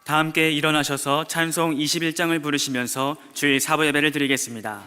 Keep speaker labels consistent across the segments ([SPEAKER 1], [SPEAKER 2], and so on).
[SPEAKER 1] 다 함께 일어나셔서 찬송 21장을 부르시면서 주일 사부 예배를 드리겠습니다.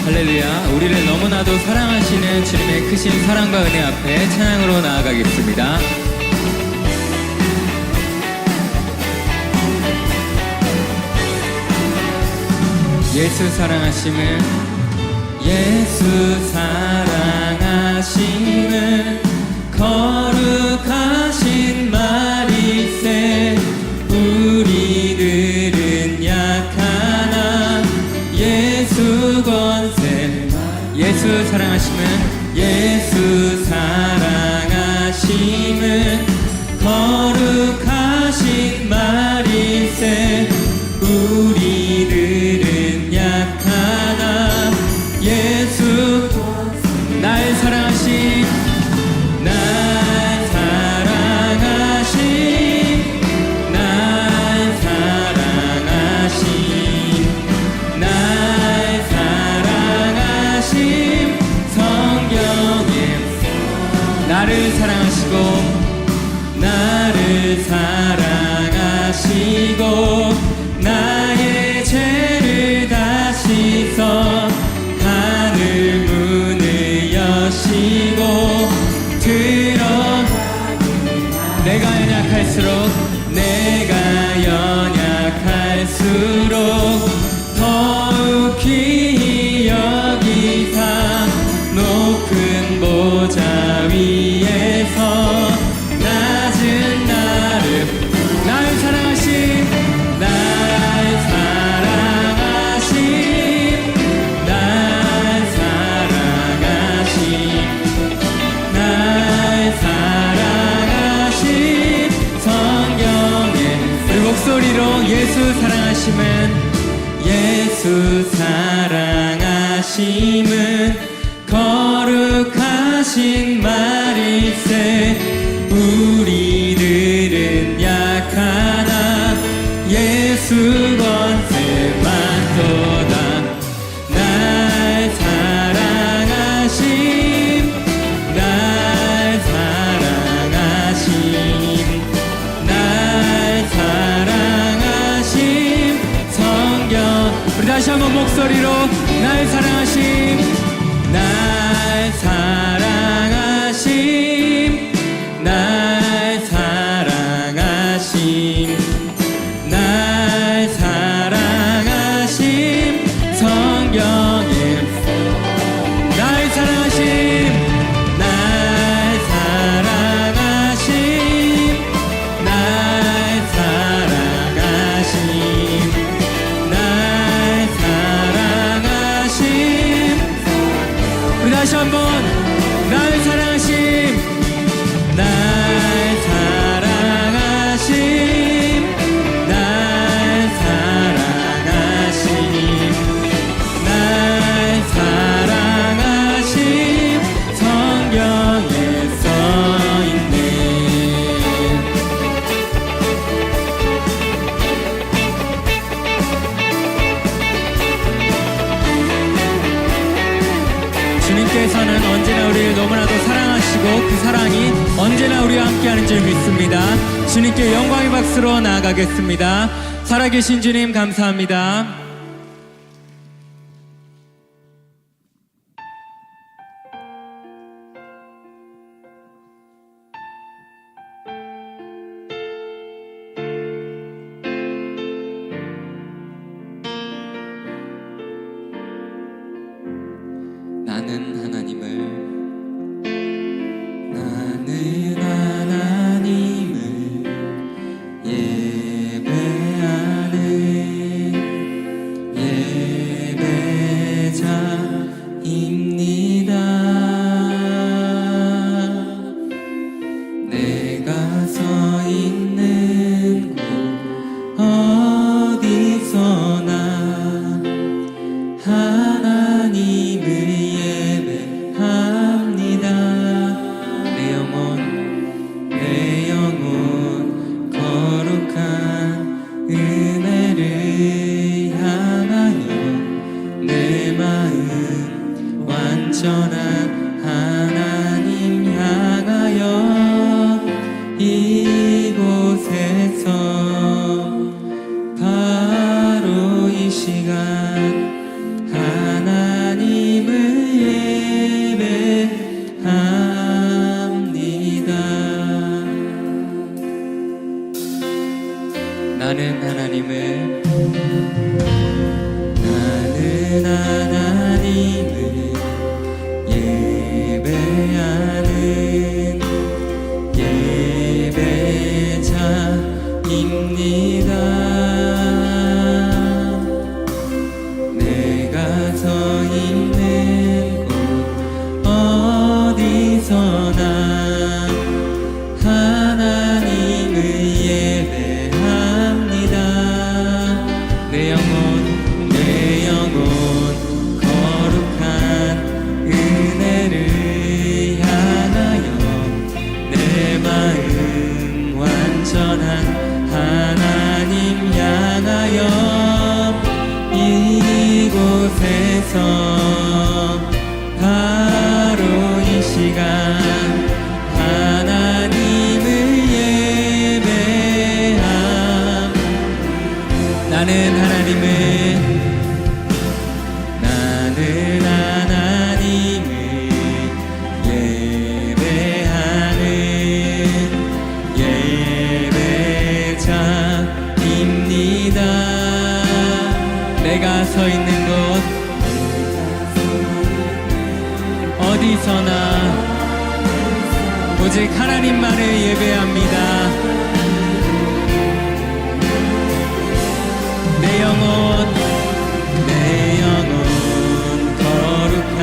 [SPEAKER 2] 할렐루야. 우리를 너무나도 사랑하시는 주님의 크신 사랑과 은혜 앞에 찬양으로 나아가겠습니다. 예수 사랑하심을, 예수 사랑하심을 거룩하신 말일세. 우리들은 약하나 예수 권세. 예수 사랑하심은, 예수 사랑하심은 거룩하신 말일세. 우리들은 약하나 예수 날 사랑하심, 날 사랑하심, 날 사랑하심, 날 사랑하심. 성경에 나를 사랑하시고, 나를 사랑하시고, 나의 죄를 다시 써 하늘 문을 여시고 들어. 내가 연약할수록 더욱 귀히 여기사 높은 보좌 위에서 낮은 나를 사랑하신, 날 사랑하신, 날 사랑하신, 날 사랑하신. 성경에 우리 목소리로 예수 사랑하심은, 예수 사랑하심은 거룩하신 말일세. 우리들은 약하나 예수 권세만도다. 날 사랑하심, 날 사랑하심, 날 사랑하심. 성경 우리 다시 한번 목소리로 날 사랑하심, 날 사랑하심, 날 사랑하심, 날 사랑하심. 주님께서는 언제나 우리를 너무나도 사랑하시고 그 사랑이 언제나 우리와 함께하는 줄 믿습니다. 주님께 영광의 박수로 나아가겠습니다. 살아계신 주님 감사합니다. 나는 하나님을 예배하는 예배자입니다. 내가 서 있는 곳 어디서나 하나님을 예배합니다. 내 영혼 거룩한 은혜를 향하여 내 마음 완전한 하나님 향하여 이곳에서 바로 이 시간 하나님을 예배합니다. 나는 하나님을 예배하는 예배자입니다. 내가 서 있는 곳 어디서나 하나님을 예배합니다. 내 영혼 거룩한 은혜를 향하여 내 마음 완전한 하나님 향하여 이곳에서 바로 이 시간 하나님을 예배함. 나는 하나님을 예배하는 예배자입니다. 내가 서 있는 곳 어디서나 오직 하나님만을 예배합니다. 내 영혼 거룩한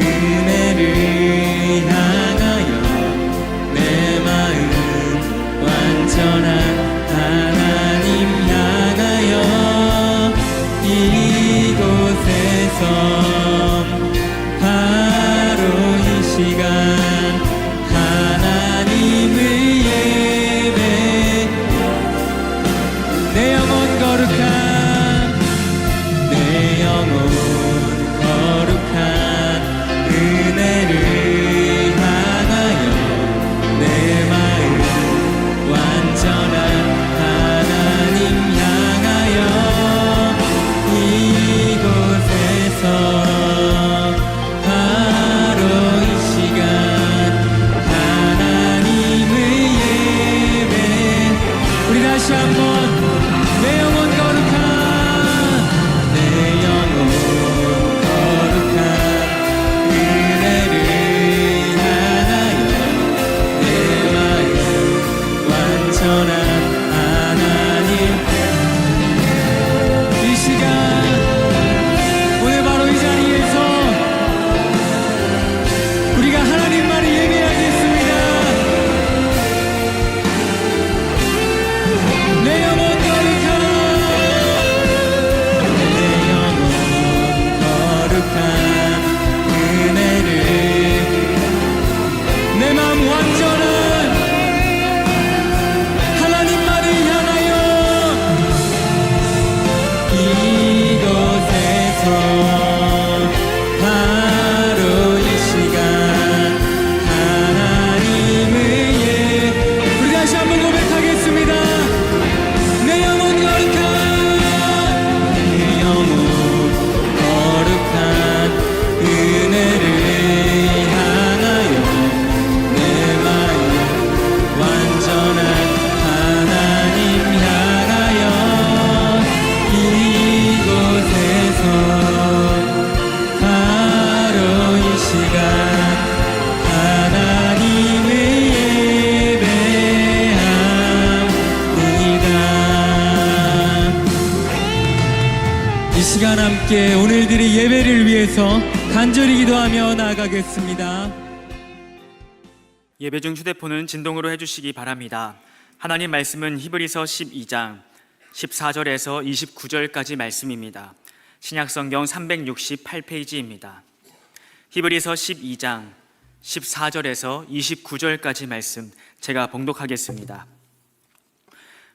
[SPEAKER 2] 은혜를 향하여 내 마음 완전한 하나님 향하여 이곳에서 바로 이 시간 하나님을 예배. 내 영혼 거룩한 은혜를 향하여 내 마음 완전한 하나님 향하여 이곳에서 바로 이 시간 하나님을 예배. 우리 다시 한번 내 영혼 거룩한 내 영혼 이 시간 함께 오늘들의 예배를 위해서 간절히 기도하며 나아가겠습니다.
[SPEAKER 1] 예배 중 휴대폰은 진동으로 해주시기 바랍니다. 하나님 말씀은 히브리서 12장 14절에서 29절까지 말씀입니다. 신약성경 368페이지입니다. 히브리서 12장 14절에서 29절까지 말씀 제가 봉독하겠습니다.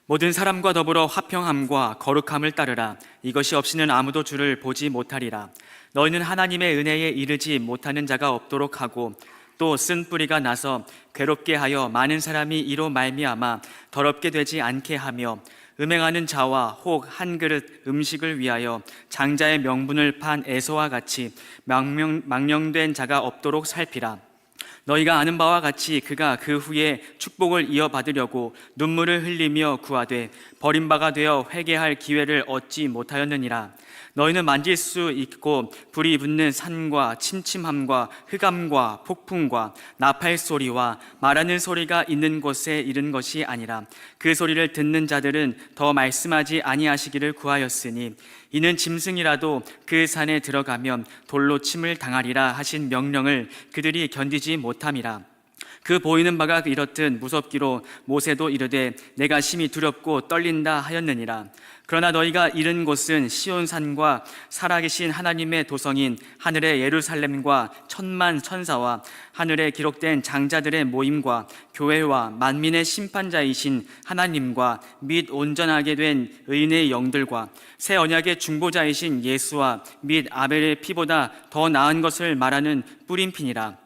[SPEAKER 1] 모든 사람과 더불어 화평함과 거룩함을 따르라. 이것이 없이는 아무도 주를 보지 못하리라. 너희는 하나님의 은혜에 이르지 못하는 자가 없도록 하고 또 쓴 뿌리가 나서 괴롭게 하여 많은 사람이 이로 말미암아 더럽게 되지 않게 하며 음행하는 자와 혹 한 그릇 음식을 위하여 장자의 명분을 판 에서와 같이 망령된 자가 없도록 살피라. 너희가 아는 바와 같이 그가 그 후에 축복을 이어받으려고 눈물을 흘리며 구하되 버림바가 되어 회개할 기회를 얻지 못하였느니라. 너희는 만질 수 있고 불이 붙는 산과 침침함과 흑암과 폭풍과 나팔 소리와 말하는 소리가 있는 곳에 이른 것이 아니라 그 소리를 듣는 자들은 더 말씀하지 아니하시기를 구하였으니 이는 짐승이라도 그 산에 들어가면 돌로 침을 당하리라 하신 명령을 그들이 견디지 못함이라. 그 보이는 바가 이렇듯 무섭기로 모세도 이르되 내가 심히 두렵고 떨린다 하였느니라. 그러나 너희가 이른 곳은 시온산과 살아계신 하나님의 도성인 하늘의 예루살렘과 천만 천사와 하늘에 기록된 장자들의 모임과 교회와 만민의 심판자이신 하나님과 및 온전하게 된 의인의 영들과 새 언약의 중보자이신 예수와 및 아벨의 피보다 더 나은 것을 말하는 뿌림핀이라.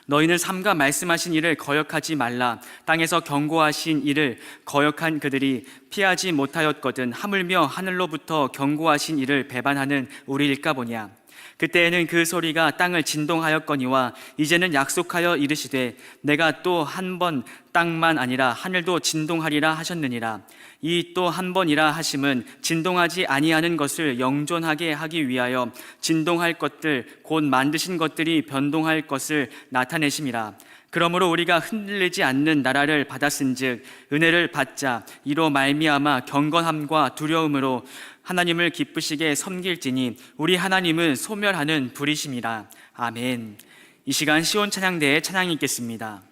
[SPEAKER 1] 너희는 삼가 말씀하신 일을 거역하지 말라. 땅에서 경고하신 일을 거역한 그들이 피하지 못하였거든 하물며 하늘로부터 경고하신 일을 배반하는 우리일까 보냐. 그때에는 그 소리가 땅을 진동하였거니와 이제는 약속하여 이르시되 내가 또 한 번 땅만 아니라 하늘도 진동하리라 하셨느니라. 이 또 한 번이라 하심은 진동하지 아니하는 것을 영존하게 하기 위하여 진동할 것들 곧 만드신 것들이 변동할 것을 나타내심이라. 그러므로 우리가 흔들리지 않는 나라를 받았은즉 은혜를 받자. 이로 말미암아 경건함과 두려움으로 하나님을 기쁘시게 섬길지니 우리 하나님은 소멸하는 불이심이라. 아멘. 이 시간 시온 찬양대에 찬양이 있겠습니다.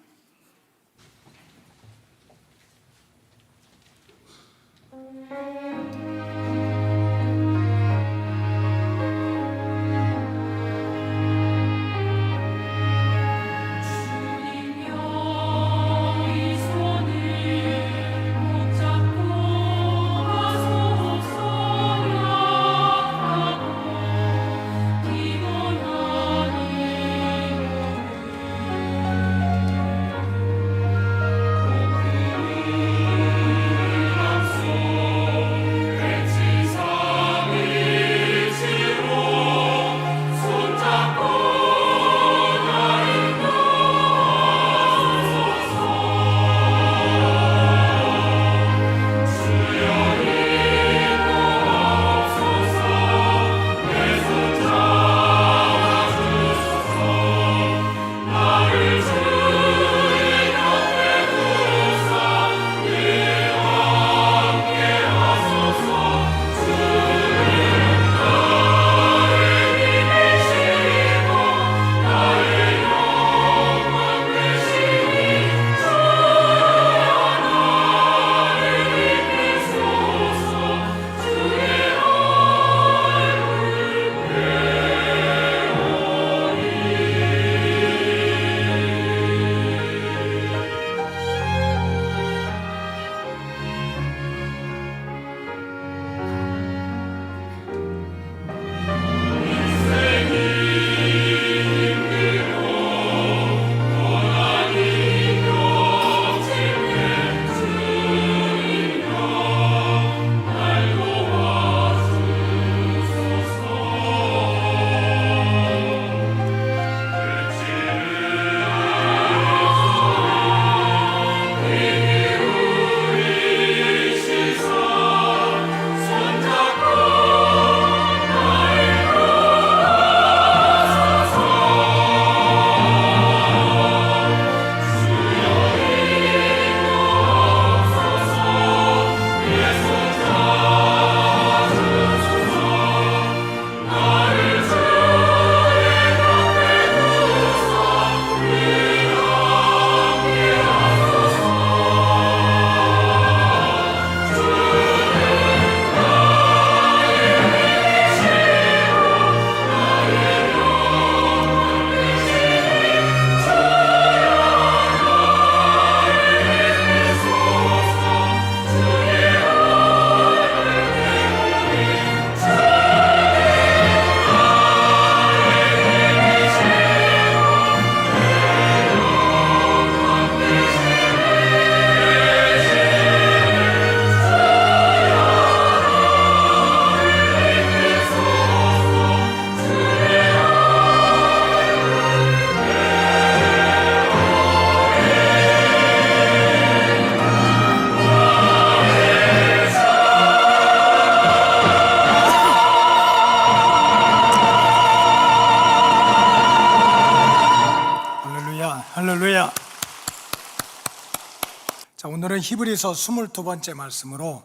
[SPEAKER 3] 오늘은 히브리서 22번째 말씀으로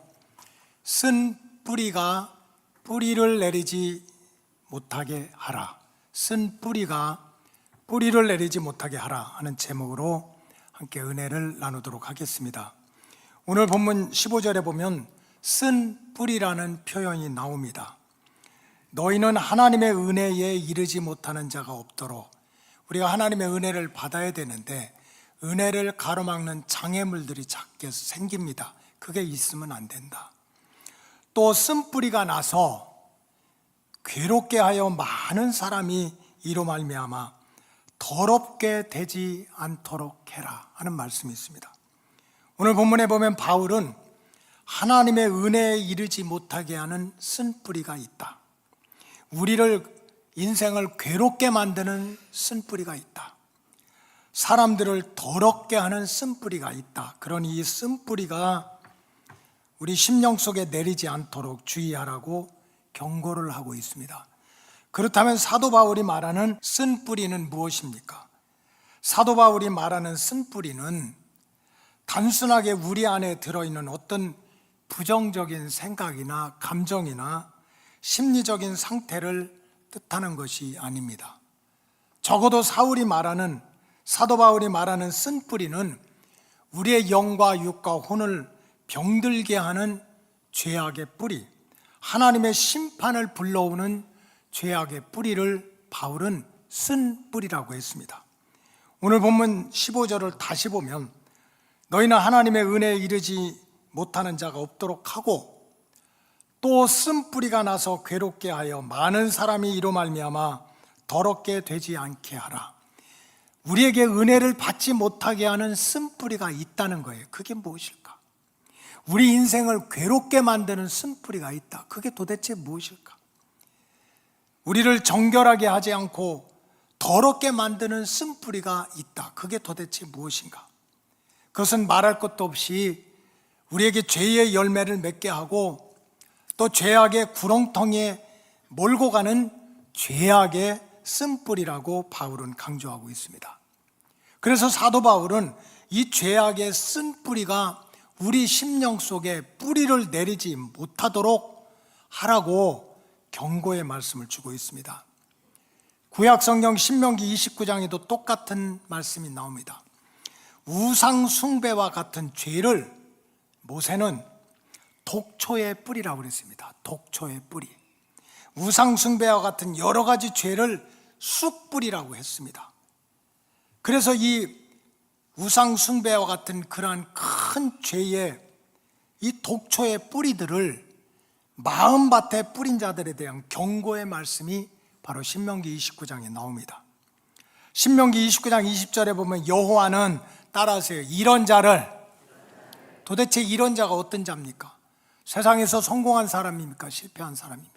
[SPEAKER 3] 쓴 뿌리가 뿌리를 내리지 못하게 하라, 쓴 뿌리가 뿌리를 내리지 못하게 하라 하는 제목으로 함께 은혜를 나누도록 하겠습니다. 오늘 본문 15절에 보면 쓴 뿌리라는 표현이 나옵니다. 너희는 하나님의 은혜에 이르지 못하는 자가 없도록, 우리가 하나님의 은혜를 받아야 되는데 은혜를 가로막는 장애물들이 자꾸 생깁니다. 그게 있으면 안 된다. 또 쓴뿌리가 나서 괴롭게 하여 많은 사람이 이로 말미암아 더럽게 되지 않도록 해라 하는 말씀이 있습니다. 오늘 본문에 보면 바울은 하나님의 은혜에 이르지 못하게 하는 쓴뿌리가 있다, 우리를 인생을 괴롭게 만드는 쓴뿌리가 있다, 사람들을 더럽게 하는 쓴뿌리가 있다. 그러니 이 쓴뿌리가 우리 심령 속에 내리지 않도록 주의하라고 경고를 하고 있습니다. 그렇다면 사도 바울이 말하는 쓴뿌리는 무엇입니까? 사도 바울이 말하는 쓴뿌리는 단순하게 우리 안에 들어있는 어떤 부정적인 생각이나 감정이나 심리적인 상태를 뜻하는 것이 아닙니다. 적어도 사도 바울이 말하는 쓴뿌리는 우리의 영과 육과 혼을 병들게 하는 죄악의 뿌리, 하나님의 심판을 불러오는 죄악의 뿌리를 바울은 쓴뿌리라고 했습니다. 오늘 본문 15절을 다시 보면 너희는 하나님의 은혜에 이르지 못하는 자가 없도록 하고 또 쓴뿌리가 나서 괴롭게 하여 많은 사람이 이로 말미암아 더럽게 되지 않게 하라. 우리에게 은혜를 받지 못하게 하는 쓴뿌리가 있다는 거예요. 그게 무엇일까? 우리 인생을 괴롭게 만드는 쓴뿌리가 있다. 그게 도대체 무엇일까? 우리를 정결하게 하지 않고 더럽게 만드는 쓴뿌리가 있다. 그게 도대체 무엇인가? 그것은 말할 것도 없이 우리에게 죄의 열매를 맺게 하고 또 죄악의 구렁텅이에 몰고 가는 죄악의 쓴뿌리라고 바울은 강조하고 있습니다. 그래서 사도 바울은 이 죄악의 쓴뿌리가 우리 심령 속에 뿌리를 내리지 못하도록 하라고 경고의 말씀을 주고 있습니다. 구약 성경 신명기 29장에도 똑같은 말씀이 나옵니다. 우상 숭배와 같은 죄를 모세는 독초의 뿌리라고 그랬습니다. 독초의 뿌리. 우상 숭배와 같은 여러 가지 죄를 쑥뿌리라고 했습니다. 그래서 이 우상 숭배와 같은 그러한 큰 죄의 이 독초의 뿌리들을 마음밭에 뿌린 자들에 대한 경고의 말씀이 바로 신명기 29장에 나옵니다. 신명기 29장 20절에 보면 여호와는, 따라하세요, 이런 자를, 도대체 이런 자가 어떤 자입니까? 세상에서 성공한 사람입니까? 실패한 사람입니까?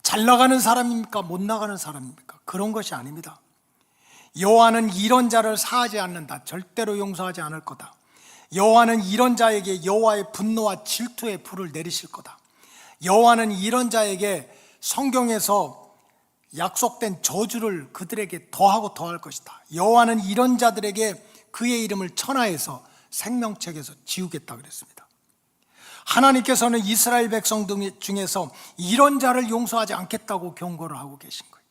[SPEAKER 3] 잘 나가는 사람입니까? 못 나가는 사람입니까? 그런 것이 아닙니다. 여호와는 이런 자를 사하지 않는다. 절대로 용서하지 않을 거다. 여호와는 이런 자에게 여호와의 분노와 질투의 불을 내리실 거다. 여호와는 이런 자에게 성경에서 약속된 저주를 그들에게 더하고 더할 것이다. 여호와는 이런 자들에게 그의 이름을 천하에서 생명책에서 지우겠다 그랬습니다. 하나님께서는 이스라엘 백성 중에서 이런 자를 용서하지 않겠다고 경고를 하고 계신 거예요.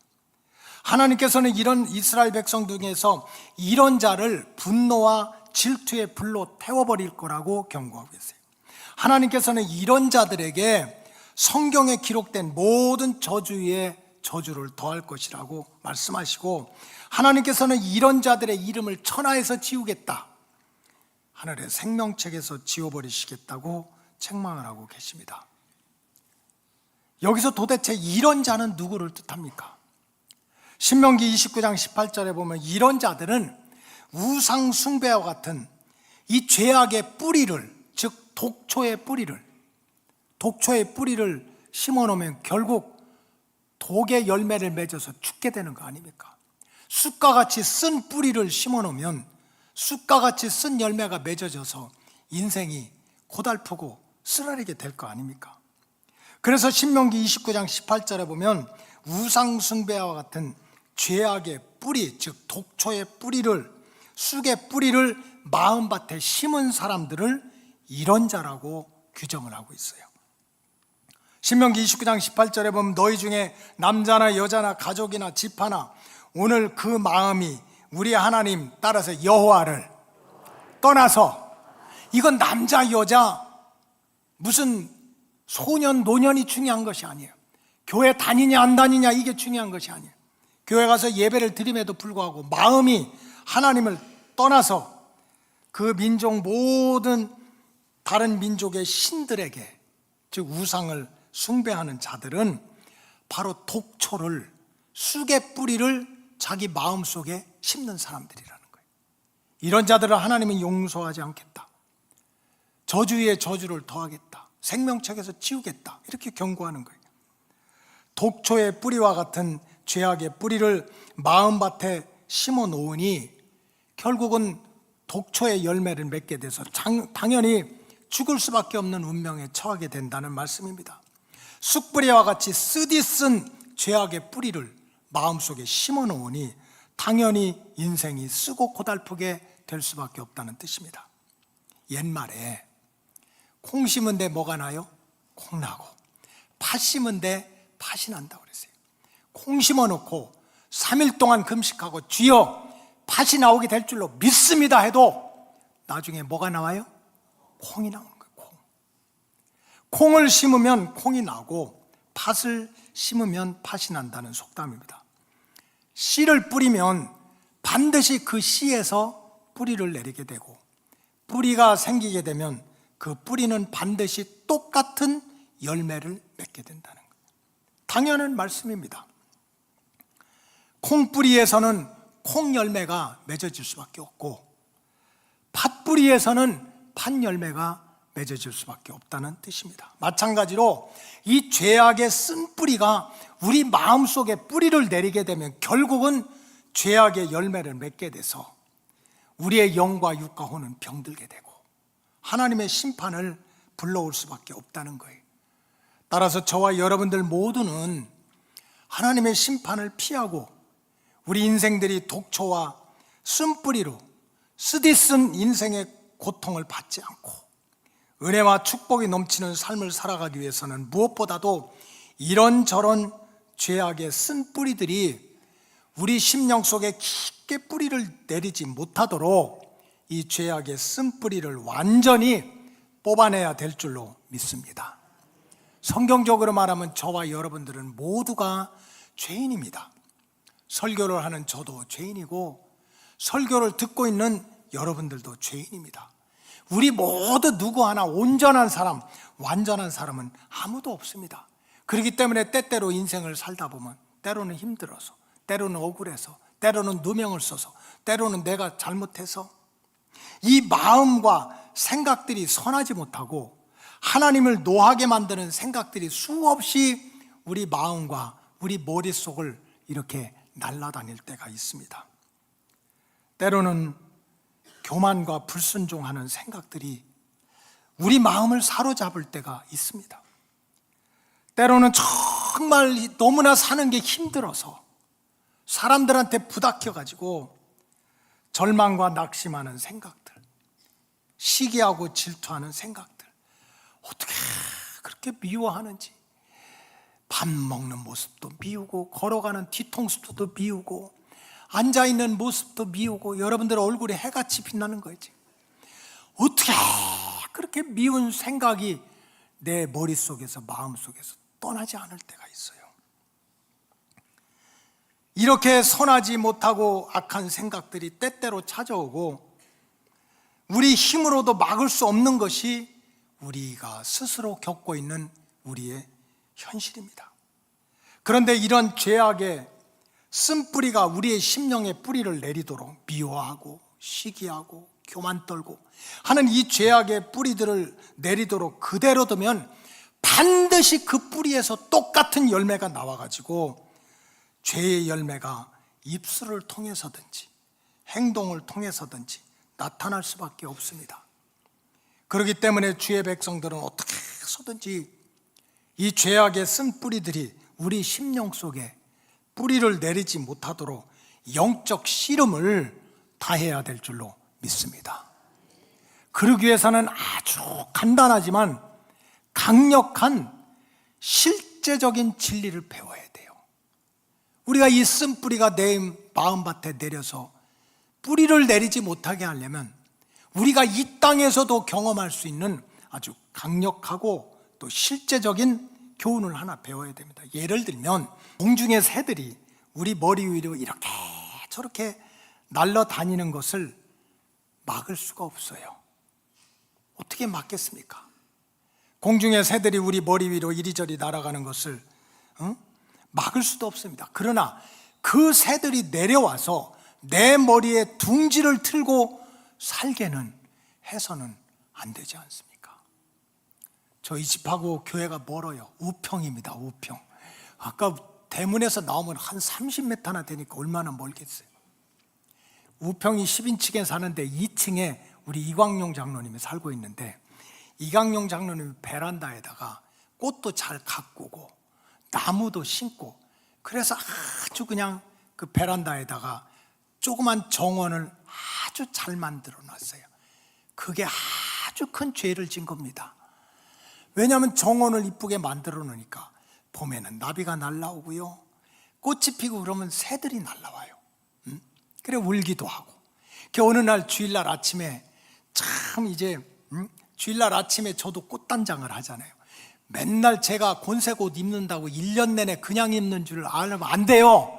[SPEAKER 3] 하나님께서는 이런 이스라엘 백성 중에서 이런 자를 분노와 질투의 불로 태워버릴 거라고 경고하고 계세요. 하나님께서는 이런 자들에게 성경에 기록된 모든 저주의 저주를 더할 것이라고 말씀하시고, 하나님께서는 이런 자들의 이름을 천하에서 지우겠다, 하늘의 생명책에서 지워버리시겠다고 책망을 하고 계십니다. 여기서 도대체 이런 자는 누구를 뜻합니까? 신명기 29장 18절에 보면 이런 자들은 우상 숭배와 같은 이 죄악의 뿌리를, 즉 독초의 뿌리를 심어놓으면 결국 독의 열매를 맺어서 죽게 되는 거 아닙니까? 쑥과 같이 쓴 뿌리를 심어놓으면 쑥과 같이 쓴 열매가 맺어져서 인생이 고달프고 쓰라리게 될 거 아닙니까? 그래서 신명기 29장 18절에 보면 우상 숭배와 같은 죄악의 뿌리, 즉 독초의 뿌리를 쑥의 뿌리를 마음밭에 심은 사람들을 이런 자라고 규정을 하고 있어요. 신명기 29장 18절에 보면 너희 중에 남자나 여자나 가족이나 집하나 오늘 그 마음이 우리 하나님 따라서 여호와를 떠나서, 이건 남자 여자 무슨 소년 노년이 중요한 것이 아니에요. 교회 다니냐 안 다니냐 이게 중요한 것이 아니에요. 교회 가서 예배를 드림에도 불구하고 마음이 하나님을 떠나서 그 민족 모든 다른 민족의 신들에게, 즉 우상을 숭배하는 자들은 바로 독초를, 쑥의 뿌리를 자기 마음속에 심는 사람들이라는 거예요. 이런 자들을 하나님은 용서하지 않겠다, 저주 위에 저주를 더하겠다, 생명책에서 지우겠다, 이렇게 경고하는 거예요. 독초의 뿌리와 같은 죄악의 뿌리를 마음밭에 심어 놓으니 결국은 독초의 열매를 맺게 돼서 당연히 죽을 수밖에 없는 운명에 처하게 된다는 말씀입니다. 쑥뿌리와 같이 쓰디쓴 죄악의 뿌리를 마음속에 심어 놓으니 당연히 인생이 쓰고 고달프게 될 수밖에 없다는 뜻입니다. 옛말에 콩 심은 데 뭐가 나요? 콩 나고, 팥 심은 데 팥이 난다고 그랬어요. 콩 심어 놓고 3일 동안 금식하고 주여 팥이 나오게 될 줄로 믿습니다 해도 나중에 뭐가 나와요? 콩이 나오는 거예요. 콩을 심으면 콩이 나고 팥을 심으면 팥이 난다는 속담입니다. 씨를 뿌리면 반드시 그 씨에서 뿌리를 내리게 되고, 뿌리가 생기게 되면 그 뿌리는 반드시 똑같은 열매를 맺게 된다는 거예요. 당연한 말씀입니다. 콩뿌리에서는 콩 열매가 맺어질 수밖에 없고, 팥뿌리에서는 팥 열매가 맺어질 수밖에 없다는 뜻입니다. 마찬가지로 이 죄악의 쓴 뿌리가 우리 마음속에 뿌리를 내리게 되면 결국은 죄악의 열매를 맺게 돼서 우리의 영과 육과 혼은 병들게 되고 하나님의 심판을 불러올 수밖에 없다는 거예요. 따라서 저와 여러분들 모두는 하나님의 심판을 피하고 우리 인생들이 독초와 쓴뿌리로 쓰디쓴 인생의 고통을 받지 않고 은혜와 축복이 넘치는 삶을 살아가기 위해서는 무엇보다도 이런저런 죄악의 쓴 뿌리들이 우리 심령 속에 깊게 뿌리를 내리지 못하도록 이 죄악의 쓴 뿌리를 완전히 뽑아내야 될 줄로 믿습니다. 성경적으로 말하면 저와 여러분들은 모두가 죄인입니다. 설교를 하는 저도 죄인이고 설교를 듣고 있는 여러분들도 죄인입니다. 우리 모두 누구 하나 온전한 사람, 완전한 사람은 아무도 없습니다. 그렇기 때문에 때때로 인생을 살다 보면 때로는 힘들어서, 때로는 억울해서, 때로는 누명을 써서, 때로는 내가 잘못해서 이 마음과 생각들이 선하지 못하고 하나님을 노하게 만드는 생각들이 수없이 우리 마음과 우리 머릿속을 이렇게 날아다닐 때가 있습니다. 때로는 교만과 불순종하는 생각들이 우리 마음을 사로잡을 때가 있습니다. 때로는 정말 너무나 사는 게 힘들어서 사람들한테 부닥쳐가지고 절망과 낙심하는 생각들, 시기하고 질투하는 생각들, 어떻게 그렇게 미워하는지, 밥 먹는 모습도 미우고 걸어가는 뒤통수도 미우고 앉아있는 모습도 미우고 여러분들 얼굴에 해같이 빛나는 거지. 어떻게 그렇게 미운 생각이 내 머릿속에서 마음속에서 떠나지 않을 때가 있어요. 이렇게 선하지 못하고 악한 생각들이 때때로 찾아오고 우리 힘으로도 막을 수 없는 것이 우리가 스스로 겪고 있는 우리의 현실입니다. 그런데 이런 죄악의 쓴뿌리가 우리의 심령에 뿌리를 내리도록 미워하고 시기하고 교만 떨고 하는 이 죄악의 뿌리들을 내리도록 그대로 두면 반드시 그 뿌리에서 똑같은 열매가 나와가지고 죄의 열매가 입술을 통해서든지 행동을 통해서든지 나타날 수밖에 없습니다. 그렇기 때문에 주의 백성들은 어떻게 해서든지 이 죄악의 쓴 뿌리들이 우리 심령 속에 뿌리를 내리지 못하도록 영적 씨름을 다해야 될 줄로 믿습니다. 그러기 위해서는 아주 간단하지만 강력한 실제적인 진리를 배워야 돼요. 우리가 이 쓴뿌리가 내 마음밭에 내려서 뿌리를 내리지 못하게 하려면 우리가 이 땅에서도 경험할 수 있는 아주 강력하고 또 실제적인 교훈을 하나 배워야 됩니다. 예를 들면 공중의 새들이 우리 머리 위로 이렇게 저렇게 날아다니는 것을 막을 수가 없어요. 어떻게 막겠습니까? 공중의 새들이 우리 머리 위로 이리저리 날아가는 것을 막을 수도 없습니다. 그러나 그 새들이 내려와서 내 머리에 둥지를 틀고 살게는 해서는 안 되지 않습니까? 저희 집하고 교회가 멀어요. 우평입니다. 우평. 아까 대문에서 나오면 한 30m나 되니까 얼마나 멀겠어요. 우평이 10인칭에 사는데 2층에 우리 이광용 장로님이 살고 있는데, 이광용 장로님이 베란다에다가 꽃도 잘 가꾸고 나무도 심고, 그래서 아주 그냥 그 베란다에다가 조그만 정원을 아주 잘 만들어 놨어요. 그게 아주 큰 죄를 진 겁니다. 왜냐하면 정원을 이쁘게 만들어 놓으니까 봄에는 나비가 날라오고요, 꽃이 피고 그러면 새들이 날라와요. 그래 울기도 하고. 어느 날 주일날 아침에 참 이제 주일날 아침에 저도 꽃단장을 하잖아요. 맨날 제가 곤색 옷 입는다고 1년 내내 그냥 입는 줄 알면 안 돼요.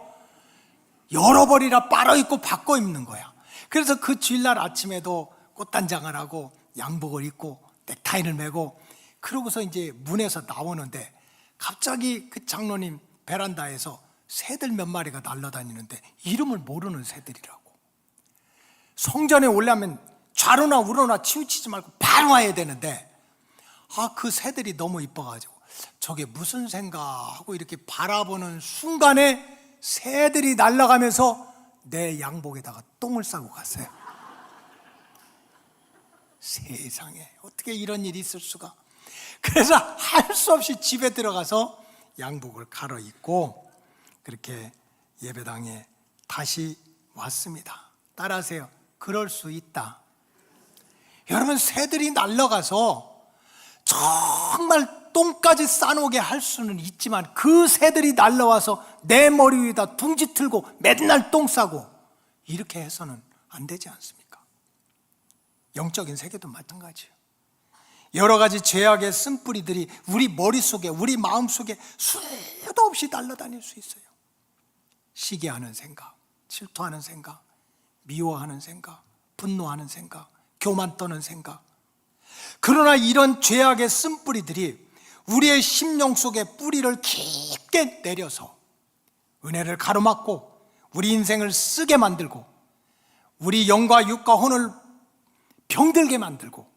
[SPEAKER 3] 여러 벌이라 빨아 입고 바꿔 입는 거야. 그래서 그 주일날 아침에도 꽃단장을 하고 양복을 입고 넥타이를 메고 그러고서 이제 문에서 나오는데 갑자기 그 장로님 베란다에서 새들 몇 마리가 날아다니는데 이름을 모르는 새들이라고. 성전에 올라면 좌로나 우로나 치우치지 말고 바로 와야 되는데, 그 새들이 너무 이뻐가지고 저게 무슨 새인가 하고 이렇게 바라보는 순간에 새들이 날아가면서 내 양복에다가 똥을 싸고 갔어요. 세상에 어떻게 이런 일이 있을 수가. 그래서 할 수 없이 집에 들어가서 양복을 갈아입고 그렇게 예배당에 다시 왔습니다. 따라하세요. 그럴 수 있다. 여러분, 새들이 날아가서 정말 똥까지 싸놓게 할 수는 있지만 그 새들이 날아와서 내 머리 위에다 둥지 틀고 맨날 똥 싸고 이렇게 해서는 안 되지 않습니까? 영적인 세계도 마찬가지예요. 여러 가지 죄악의 쓴뿌리들이 우리 머릿속에, 우리 마음속에 수도 없이 날아다닐 수 있어요. 시기하는 생각, 질투하는 생각, 미워하는 생각, 분노하는 생각, 교만 떠는 생각. 그러나 이런 죄악의 쓴뿌리들이 우리의 심령 속에 뿌리를 깊게 내려서 은혜를 가로막고 우리 인생을 쓰게 만들고 우리 영과 육과 혼을 병들게 만들고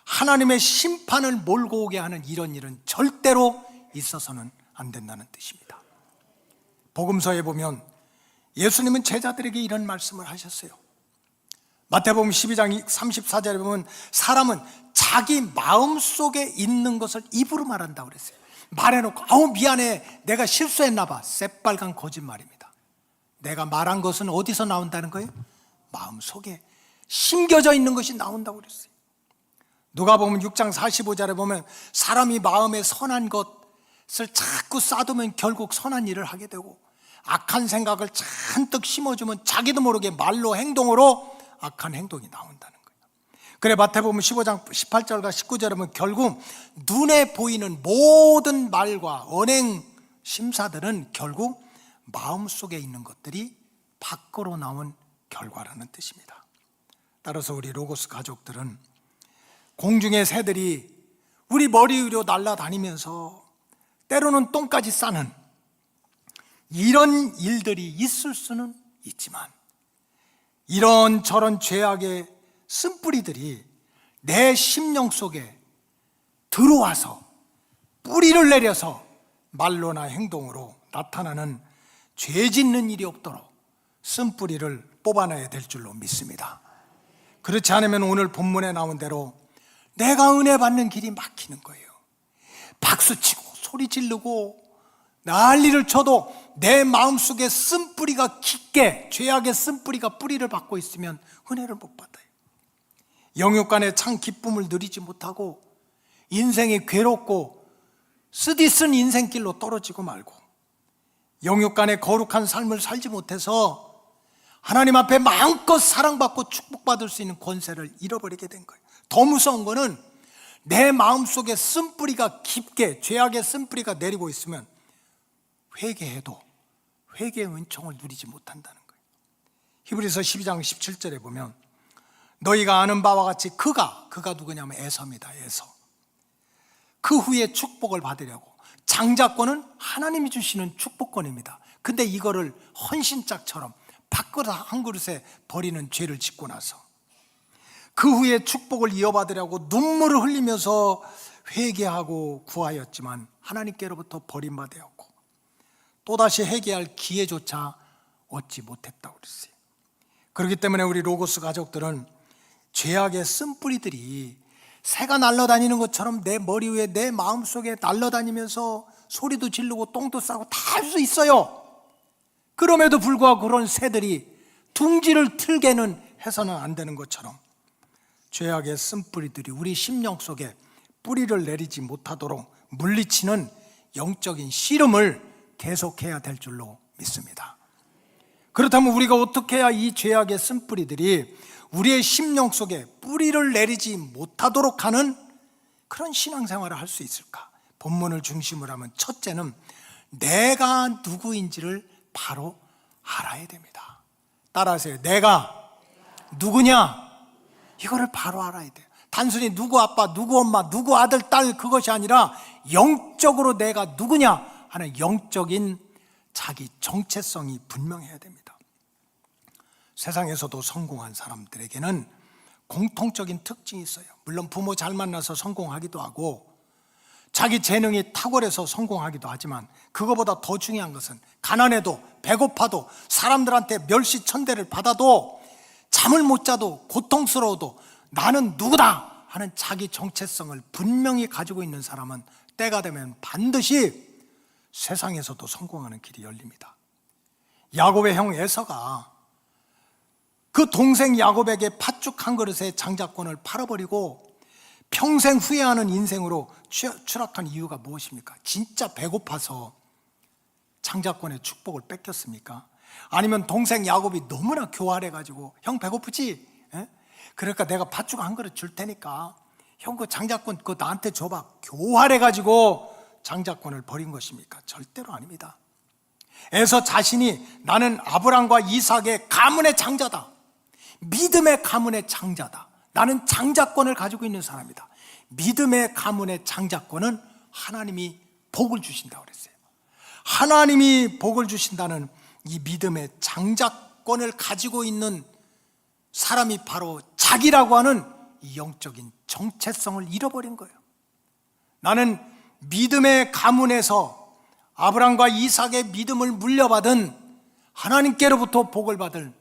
[SPEAKER 3] 하나님의 심판을 몰고 오게 하는 이런 일은 절대로 있어서는 안 된다는 뜻입니다. 복음서에 보면 예수님은 제자들에게 이런 말씀을 하셨어요. 마태복음 12장 34절에 보면 사람은 자기 마음속에 있는 것을 입으로 말한다고 그랬어요. 말해놓고 미안해, 내가 실수했나 봐. 새빨간 거짓말입니다. 내가 말한 것은 어디서 나온다는 거예요? 마음속에 심겨져 있는 것이 나온다고 그랬어요. 누가복음 6장 45절에 보면 사람이 마음에 선한 것을 자꾸 쌓아두면 결국 선한 일을 하게 되고 악한 생각을 잔뜩 심어주면 자기도 모르게 말로 행동으로 악한 행동이 나온다는 거예요. 그래 마태복음 15장 18절과 19절에 보면 결국 눈에 보이는 모든 말과 언행 심사들은 결국 마음속에 있는 것들이 밖으로 나온 결과라는 뜻입니다. 따라서 우리 로고스 가족들은 공중의 새들이 우리 머리 위로 날아다니면서 때로는 똥까지 싸는 이런 일들이 있을 수는 있지만 이런저런 죄악의 쓴뿌리들이 내 심령 속에 들어와서 뿌리를 내려서 말로나 행동으로 나타나는 죄 짓는 일이 없도록 쓴뿌리를 뽑아내야 될 줄로 믿습니다. 그렇지 않으면 오늘 본문에 나온 대로 내가 은혜 받는 길이 막히는 거예요. 박수치고 소리 지르고 난리를 쳐도 내 마음속에 쓴뿌리가 깊게, 죄악의 쓴뿌리가 뿌리를 받고 있으면 은혜를 못 받아요. 영육간의 참 기쁨을 누리지 못하고 인생이 괴롭고 쓰디쓴 인생길로 떨어지고 말고 영육간의 거룩한 삶을 살지 못해서 하나님 앞에 마음껏 사랑받고 축복받을 수 있는 권세를 잃어버리게 된 거예요. 더 무서운 거는 내 마음속에 쓴뿌리가 깊게, 죄악의 쓴뿌리가 내리고 있으면 회개해도 회개의 은총을 누리지 못한다는 거예요. 히브리서 12장 17절에 보면 너희가 아는 바와 같이 그가 누구냐면 에서입니다. 에서. 그 후에 축복을 받으려고, 장자권은 하나님이 주시는 축복권입니다. 근데 이거를 헌신짝처럼 밥그릇 한 그릇에 버리는 죄를 짓고 나서 그 후에 축복을 이어받으려고 눈물을 흘리면서 회개하고 구하였지만 하나님께로부터 버림받았고 또다시 회개할 기회조차 얻지 못했다고 그랬어요. 그렇기 때문에 우리 로고스 가족들은 죄악의 쓴뿌리들이 새가 날아다니는 것처럼 내 머리 위에, 내 마음속에 날아다니면서 소리도 지르고 똥도 싸고 다 할 수 있어요. 그럼에도 불구하고 그런 새들이 둥지를 틀게는 해서는 안 되는 것처럼 죄악의 쓴뿌리들이 우리 심령 속에 뿌리를 내리지 못하도록 물리치는 영적인 씨름을 계속해야 될 줄로 믿습니다. 그렇다면 우리가 어떻게 해야 이 죄악의 쓴뿌리들이 우리의 심령 속에 뿌리를 내리지 못하도록 하는 그런 신앙생활을 할 수 있을까? 본문을 중심으로 하면 첫째는 내가 누구인지를 바로 알아야 됩니다. 따라하세요. 내가 누구냐? 이거를 바로 알아야 돼요. 단순히 누구 아빠, 누구 엄마, 누구 아들, 딸 그것이 아니라 영적으로 내가 누구냐 하는 영적인 자기 정체성이 분명해야 됩니다. 세상에서도 성공한 사람들에게는 공통적인 특징이 있어요. 물론 부모 잘 만나서 성공하기도 하고 자기 재능이 탁월해서 성공하기도 하지만 그거보다 더 중요한 것은 가난해도 배고파도 사람들한테 멸시천대를 받아도 잠을 못 자도 고통스러워도 나는 누구다 하는 자기 정체성을 분명히 가지고 있는 사람은 때가 되면 반드시 세상에서도 성공하는 길이 열립니다. 야곱의 형 에서가 그 동생 야곱에게 팥죽 한 그릇의 장자권을 팔아버리고 평생 후회하는 인생으로 추락한 이유가 무엇입니까? 진짜 배고파서 장자권의 축복을 뺏겼습니까? 아니면 동생 야곱이 너무나 교활해가지고 형 배고프지? 에? 그러니까 내가 팥죽 한 그릇 줄 테니까 형 그 장자권 그거 나한테 줘봐. 교활해가지고 장자권을 버린 것입니까? 절대로 아닙니다. 에서 자신이 나는 아브람과 이삭의 가문의 장자다. 믿음의 가문의 장자다. 나는 장자권을 가지고 있는 사람이다. 믿음의 가문의 장자권은 하나님이 복을 주신다고 그랬어요. 하나님이 복을 주신다는 이 믿음의 장자권을 가지고 있는 사람이 바로 자기라고 하는 이 영적인 정체성을 잃어버린 거예요. 나는 믿음의 가문에서 아브람과 이삭의 믿음을 물려받은 하나님께로부터 복을 받을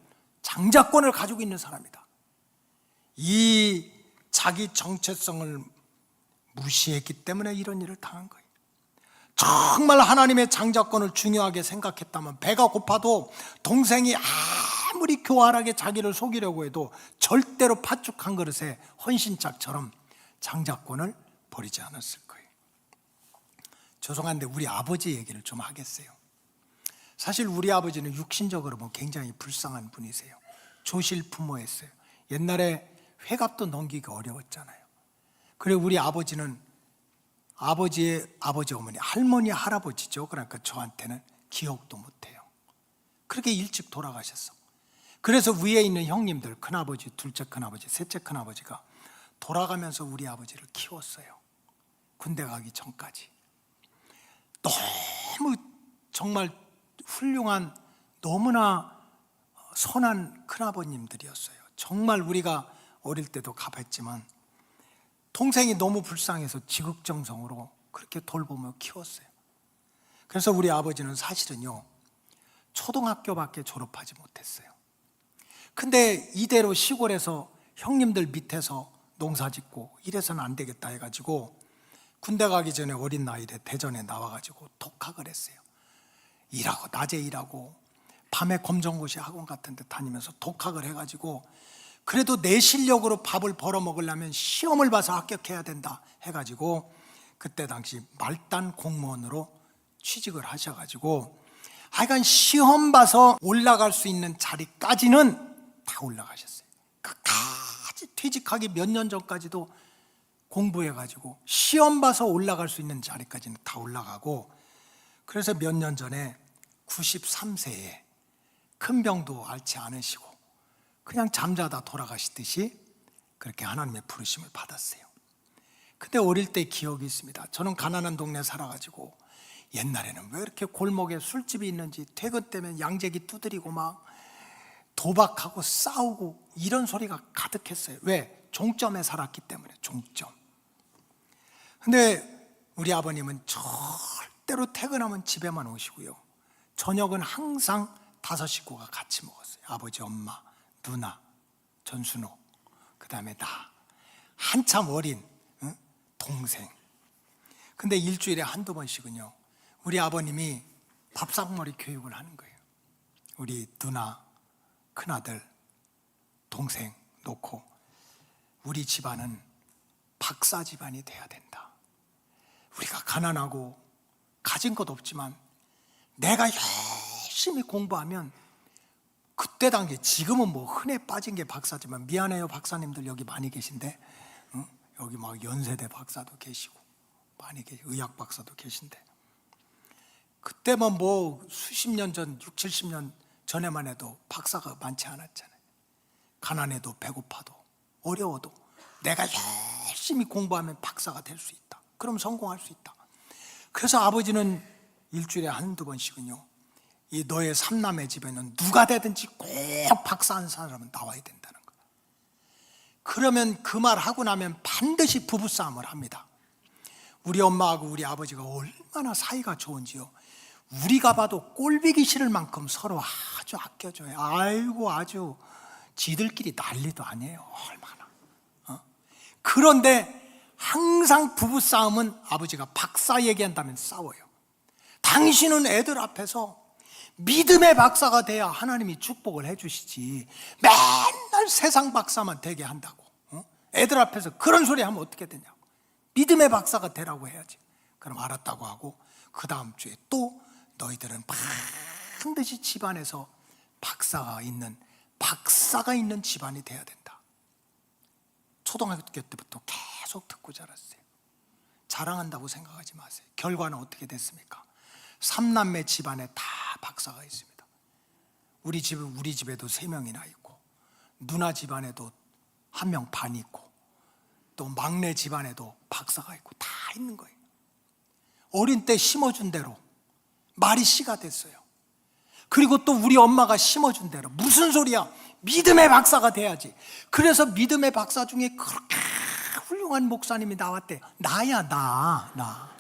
[SPEAKER 3] 장자권을 가지고 있는 사람이다. 이 자기 정체성을 무시했기 때문에 이런 일을 당한 거예요. 정말 하나님의 장자권을 중요하게 생각했다면 배가 고파도 동생이 아무리 교활하게 자기를 속이려고 해도 절대로 팥죽 한 그릇에 헌신짝처럼 장자권을 버리지 않았을 거예요. 죄송한데 우리 아버지 얘기를 좀 하겠어요. 사실 우리 아버지는 육신적으로 굉장히 불쌍한 분이세요. 조실부모였어요. 옛날에 회갑도 넘기기 어려웠잖아요. 그리고 우리 아버지는 아버지의 아버지 어머니, 할머니, 할아버지죠. 그러니까 저한테는 기억도 못해요. 그렇게 일찍 돌아가셨어. 그래서 위에 있는 형님들, 큰아버지, 둘째 큰아버지, 셋째 큰아버지가 돌아가면서 우리 아버지를 키웠어요. 군대 가기 전까지. 너무 정말 훌륭한, 너무나 선한 큰아버님들이었어요. 정말 우리가 어릴 때도 가봤지만 동생이 너무 불쌍해서 지극정성으로 그렇게 돌보며 키웠어요. 그래서 우리 아버지는 사실은요, 초등학교밖에 졸업하지 못했어요. 근데 이대로 시골에서 형님들 밑에서 농사 짓고 이래서는 안 되겠다 해가지고 군대 가기 전에 어린 나이에 대전에 나와가지고 독학을 했어요. 일하고 낮에 일하고 밤에 검정고시 학원 같은 데 다니면서 독학을 해가지고 그래도 내 실력으로 밥을 벌어 먹으려면 시험을 봐서 합격해야 된다 해가지고 그때 당시 말단 공무원으로 취직을 하셔가지고 하여간 시험 봐서 올라갈 수 있는 자리까지는 다 올라가셨어요. 끝까지 퇴직하기 몇 년 전까지도 공부해가지고 시험 봐서 올라갈 수 있는 자리까지는 다 올라가고, 그래서 몇 년 전에 93세에 큰 병도 앓지 않으시고 그냥 잠자다 돌아가시듯이 그렇게 하나님의 부르심을 받았어요. 근데 어릴 때 기억이 있습니다. 저는 가난한 동네 살아가지고 옛날에는 왜 이렇게 골목에 술집이 있는지 퇴근 때면 양재기 두드리고 막 도박하고 싸우고 이런 소리가 가득했어요. 왜? 종점에 살았기 때문에. 종점. 근데 우리 아버님은 절대로 퇴근하면 집에만 오시고요, 저녁은 항상 5 식구가 같이 먹었어요. 아버지, 엄마, 누나, 전순옥, 그 다음에 나, 한참 어린 동생. 근데 일주일에 한두 번씩은요 우리 아버님이 밥상머리 교육을 하는 거예요. 우리 누나, 큰아들, 동생 놓고 우리 집안은 박사 집안이 돼야 된다. 우리가 가난하고 가진 것 없지만 내가 열심히 공부하면, 그때 당시에, 지금은 뭐 흔해 빠진 게 박사지만, 미안해요 박사님들 여기 많이 계신데, 여기 막 연세대 박사도 계시고 많이 계시고 의학 박사도 계신데, 그때만 뭐 수십 년 전, 60, 70년 전에만 해도 박사가 많지 않았잖아요. 가난해도 배고파도 어려워도 내가 열심히 공부하면 박사가 될 수 있다. 그럼 성공할 수 있다. 그래서 아버지는 일주일에 한두 번씩은요, 이 너의 삼남매 집에는 누가 되든지 꼭 박사 한 사람은 나와야 된다는 거예요. 그러면 그 말 하고 나면 반드시 부부싸움을 합니다. 우리 엄마하고 우리 아버지가 얼마나 사이가 좋은지요, 우리가 봐도 꼴보기 싫을 만큼 서로 아주 아껴줘요. 아이고, 아주 지들끼리 난리도 아니에요. 얼마나. 그런데 항상 부부싸움은 아버지가 박사 얘기한다면 싸워요. 당신은 애들 앞에서 믿음의 박사가 돼야 하나님이 축복을 해주시지 맨날 세상 박사만 되게 한다고. 애들 앞에서 그런 소리 하면 어떻게 되냐고. 믿음의 박사가 되라고 해야지. 그럼 알았다고 하고, 그 다음 주에 또 너희들은 반드시 집안에서 박사가 있는 집안이 돼야 된다. 초등학교 때부터 계속 듣고 자랐어요. 자랑한다고 생각하지 마세요. 결과는 어떻게 됐습니까? 3남매 집안에 다 박사가 있습니다. 우리 집에도 3명이나 있고, 누나 집안에도 1명 반 있고, 또 막내 집안에도 박사가 있고, 다 있는 거예요. 어린 때 심어준 대로 말이 씨가 됐어요. 그리고 또 우리 엄마가 심어준 대로, 무슨 소리야, 믿음의 박사가 돼야지. 그래서 믿음의 박사 중에 그렇게 훌륭한 목사님이 나왔대. 나야, 나.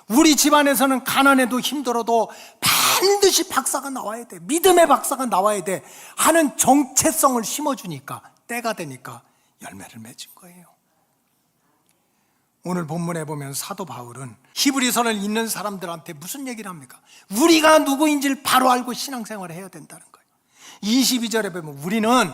[SPEAKER 3] 우리 집안에서는 가난해도 힘들어도 반드시 박사가 나와야 돼, 믿음의 박사가 나와야 돼 하는 정체성을 심어주니까, 때가 되니까 열매를 맺은 거예요. 오늘 본문에 보면 사도 바울은 히브리서를 읽는 사람들한테 무슨 얘기를 합니까? 우리가 누구인지를 바로 알고 신앙생활을 해야 된다는 거예요. 22절에 보면 우리는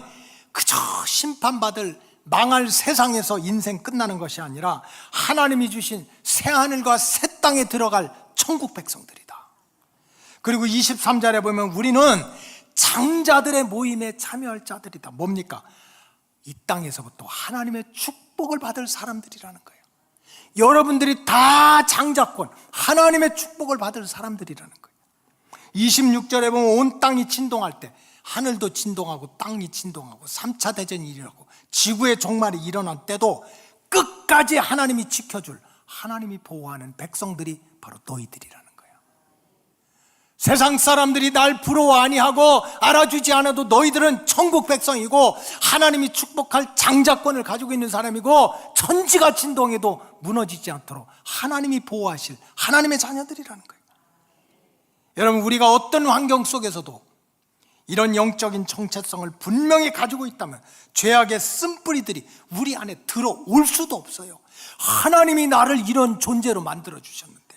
[SPEAKER 3] 그저 심판받을 망할 세상에서 인생 끝나는 것이 아니라 하나님이 주신 새하늘과 새 땅에 들어갈 천국 백성들이다. 그리고 23절에 보면 우리는 장자들의 모임에 참여할 자들이다. 뭡니까? 이 땅에서부터 하나님의 축복을 받을 사람들이라는 거예요. 여러분들이 다 장자권, 하나님의 축복을 받을 사람들이라는 거예요. 26절에 보면 온 땅이 진동할 때, 하늘도 진동하고 땅이 진동하고 3차 대전이 일어나고 지구의 종말이 일어난 때도 끝까지 하나님이 지켜줄, 하나님이 보호하는 백성들이 바로 너희들이라는 거예요. 세상 사람들이 날 부러워 아니하고 알아주지 않아도 너희들은 천국 백성이고 하나님이 축복할 장자권을 가지고 있는 사람이고, 천지가 진동해도 무너지지 않도록 하나님이 보호하실 하나님의 자녀들이라는 거예요. 여러분, 우리가 어떤 환경 속에서도 이런 영적인 정체성을 분명히 가지고 있다면 죄악의 쓴뿌리들이 우리 안에 들어올 수도 없어요. 하나님이 나를 이런 존재로 만들어 주셨는데